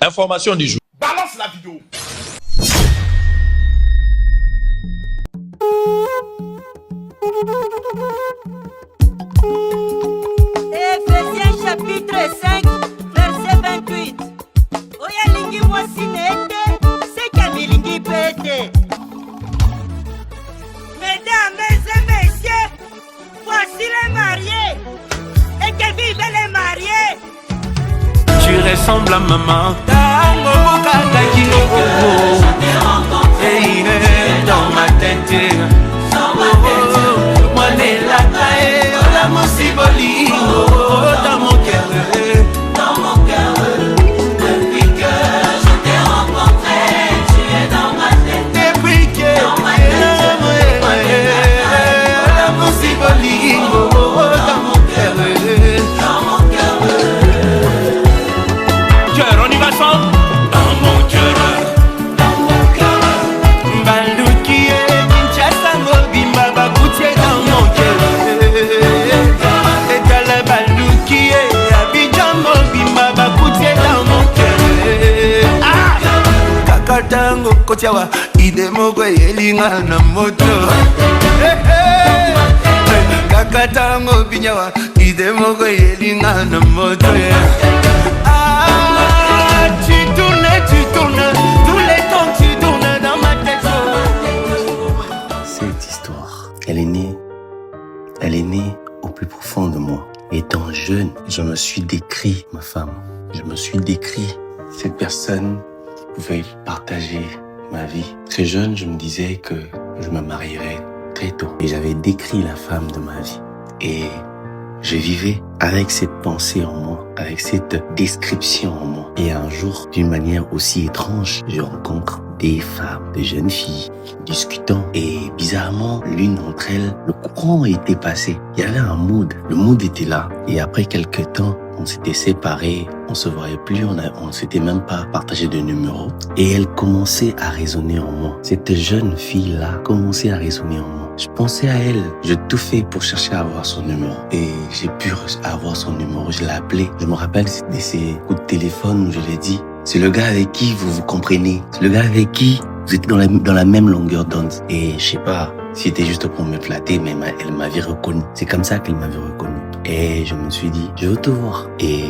Information du jour. Balance la vidéo. Éphésiens chapitre 5, verset 28. Oya lingi mwasi nete, seka milingi pete. Mesdames et messieurs, voici les mariés. Et que vivent les mariés. Tu ressembles à maman. Tango bukata kinoko. Et il est dans ma tête. Moi n'est la taille, la musiboli. Dans mon cœur. Dans mon cœur. Depuis que je t'ai rencontré, tu es dans ma tête. Depuis que la musiboli. Dans mon cœur. Dans mon cœur. Cœur, on y va ensemble. Dans mon cœur. Dans mon cœur. Baluki et Kinshasa, Mobimba, Bakoutié dans mon cœur. Et t'as la Baluki et Abidjan, Mobimba, Bakoutié dans mon cœur. Ah! Kakatango, Kotiawa, Idemoko, Elinga, na moto. Kakatango, Binyawa, Idemoko, Elinga, na moto. Ah, tu tournes, tous les temps tu tournes dans ma tête. Cette histoire, elle est née au plus profond de moi. Étant jeune, je me suis décrit ma femme. Je me suis décrit cette personne qui pouvait partager ma vie. Très jeune, je me disais que je me marierais très tôt. Et j'avais décrit la femme de ma vie. Et je vivais avec cette pensée en moi, avec cette description en moi. Et un jour, d'une manière aussi étrange, je rencontre des femmes, des jeunes filles, discutant. Et bizarrement, l'une d'entre elles, le courant était passé. Il y avait un mood. Le mood était là. Et après quelques temps, on s'était séparés. On se voyait plus. On s'était même pas partagé de numéros. Et elle commençait à résonner en moi. Cette jeune fille-là commençait à résonner en moi. Je pensais à elle. Je tout fait pour chercher à avoir son numéro. Et j'ai pu avoir son numéro. Je l'ai appelé. Je me rappelle de ces coups de téléphone où je lui ai dit, c'est le gars avec qui vous vous comprenez. C'est le gars avec qui vous êtes dans la même longueur d'onde. Et je sais pas si c'était juste pour me flatter, mais elle m'avait reconnu. C'est comme ça qu'elle m'avait reconnu. Et je me suis dit, je veux te voir. Et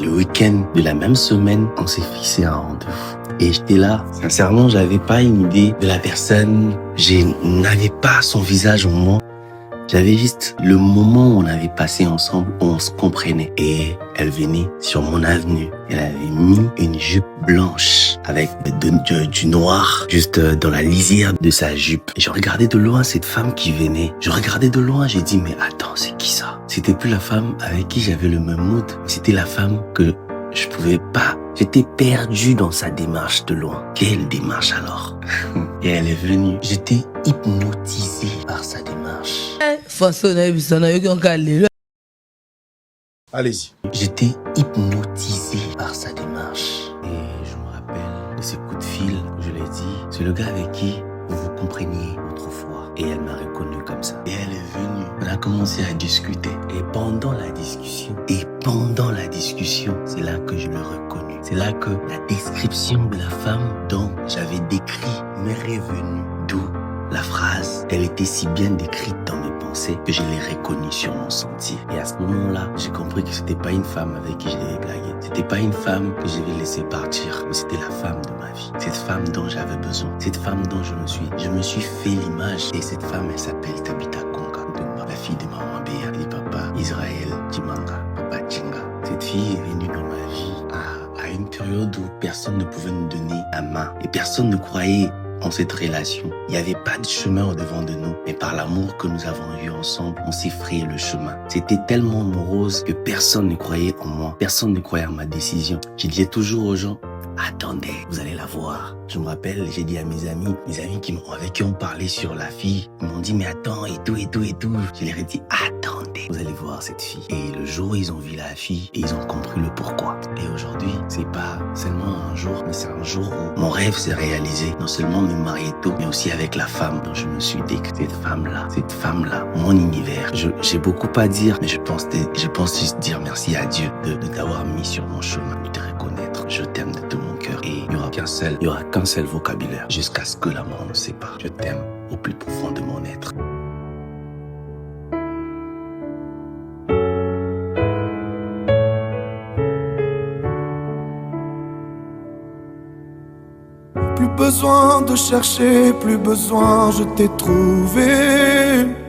le week-end de la même semaine, on s'est fixé un rendez-vous. Et j'étais là. Sincèrement, j'avais pas une idée de la personne. Je n'avais pas son visage en moi. J'avais juste le moment où on avait passé ensemble, où on se comprenait. Et elle venait sur mon avenue. Elle avait mis une jupe blanche avec du noir juste dans la lisière de sa jupe. Et je regardais de loin cette femme qui venait. Je regardais de loin, j'ai dit, mais attends, c'est qui ça? C'était plus la femme avec qui j'avais le même mood. C'était la femme que je pouvais pas. J'étais perdu dans sa démarche de loin. Quelle démarche alors? Et elle est venue. J'étais hypnotisé par sa démarche. Allez-y. J'étais hypnotisé par sa démarche. Et je me rappelle de ces coups de fil où je l'ai dit, c'est le gars avec qui vous vous compreniez autrefois. Et elle m'a reconnu comme ça. Et elle est venue. On a commencé à discuter. Et pendant la discussion, c'est là que je l'ai reconnu. C'est là que la description de la femme dont j'avais décrit m'est revenue. D'où la phrase, elle était si bien décrite dans mes pensées que je l'ai reconnue sur mon sentier. Et à ce moment-là, j'ai compris que c'était pas une femme avec qui je devais blaguer. C'était pas une femme que je devais laisser partir, mais c'était la femme de ma vie. Cette femme dont j'avais besoin. Cette femme dont je me suis fait l'image. Et cette femme, elle s'appelle Tabitha Konka, la fille de maman Béa et papa Israël Timanga, papa Chinga. Cette fille est venue dans ma vie à une période où personne ne pouvait nous donner la main et personne ne croyait en cette relation. Il n'y avait pas de chemin au devant de nous, mais par l'amour que nous avons eu ensemble, on s'est frayé le chemin. C'était tellement morose que personne ne croyait en moi, personne ne croyait en ma décision. Je disais toujours aux gens, attendez, vous allez la voir. Je me rappelle, j'ai dit à mes amis avec qui on parlait sur la fille, ils m'ont dit, mais attends, et tout. Je leur ai dit, attendez, vous allez voir cette fille. Et le jour où ils ont vu la fille, et ils ont compris le pourquoi. Et aujourd'hui, c'est pas seulement un jour, mais c'est un jour où mon rêve s'est réalisé. Non seulement me marier tôt, mais aussi avec la femme dont je me suis décrit. Cette femme-là, mon univers. J'ai beaucoup à dire, mais je pense juste dire merci à Dieu de t'avoir mis sur mon chemin, de te reconnaître. Je t'aime de tout mon cœur. cœur et il n'y aura qu'un seul vocabulaire jusqu'à ce que la mort nous sépare. Je t'aime au plus profond de mon être. Plus besoin de chercher, plus besoin, je t'ai trouvé.